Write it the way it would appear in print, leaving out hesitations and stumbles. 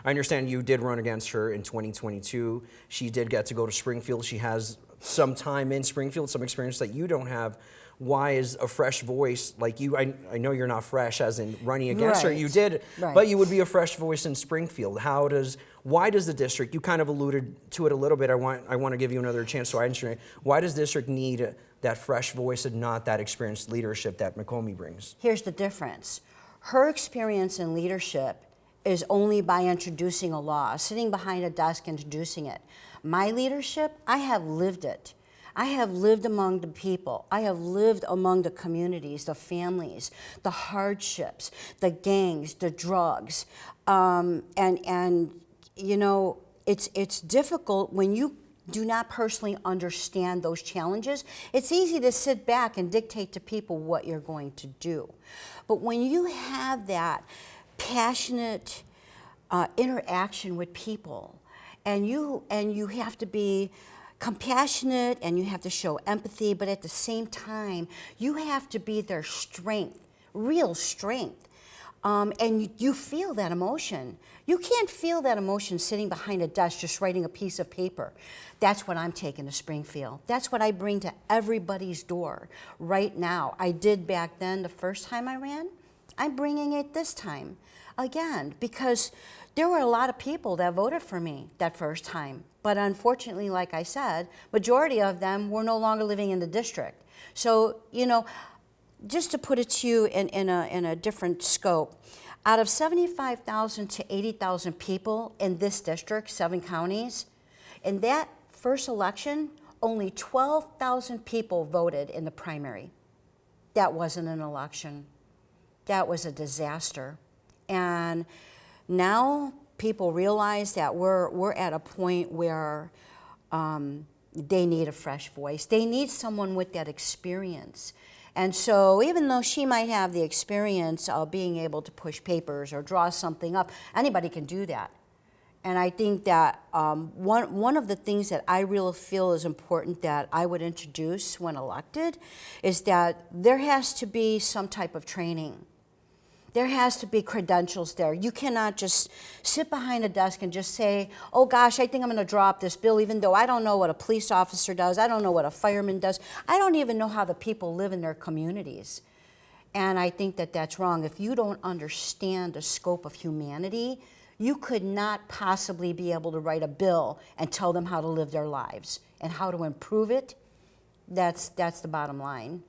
I understand you did run against her in 2022. She did get to go to Springfield. She has some time in Springfield, some experience that you don't have. Why is a fresh voice like you, I know you're not fresh as in running against her, you did, but you would be a fresh voice in Springfield. Why does the district, you kind of alluded to it a little bit, I want to give you another chance so I understand, why does the district need that fresh voice and not that experienced leadership that McCombie brings? Here's the difference. Her experience in leadership is only by introducing a law, sitting behind a desk introducing it. My leadership, I have lived it. I have lived among the people. I have lived among the communities, the families, the hardships, the gangs, the drugs. And you know, it's difficult when you do not personally understand those challenges. It's easy to sit back and dictate to people what you're going to do. But when you have that passionate interaction with people, and you have to be compassionate and you have to show empathy, but at the same time, you have to be their strength, real strength. And you feel that emotion. You can't feel that emotion sitting behind a desk just writing a piece of paper. That's what I'm taking to Springfield. That's what I bring to everybody's door right now. I did back then the first time I ran. I'm bringing it this time again because there were a lot of people that voted for me that first time. But unfortunately, like I said, majority of them were no longer living in the district. So, you know, just to put it to you in a different scope, out of 75,000 to 80,000 people in this district, 7 counties, in that first election, only 12,000 people voted in the primary. That wasn't an election. That was a disaster. And now people realize that we're at a point where they need a fresh voice. They need someone with that experience. And so even though she might have the experience of being able to push papers or draw something up, anybody can do that. And I think that one of the things that I really feel is important that I would introduce when elected is that there has to be some type of training. There has to be credentials there. You cannot just sit behind a desk and just say, oh gosh, I think I'm going to draw up this bill, even though I don't know what a police officer does. I don't know what a fireman does. I don't even know how the people live in their communities. And I think that that's wrong. If you don't understand the scope of humanity, you could not possibly be able to write a bill and tell them how to live their lives and how to improve it. That's the bottom line.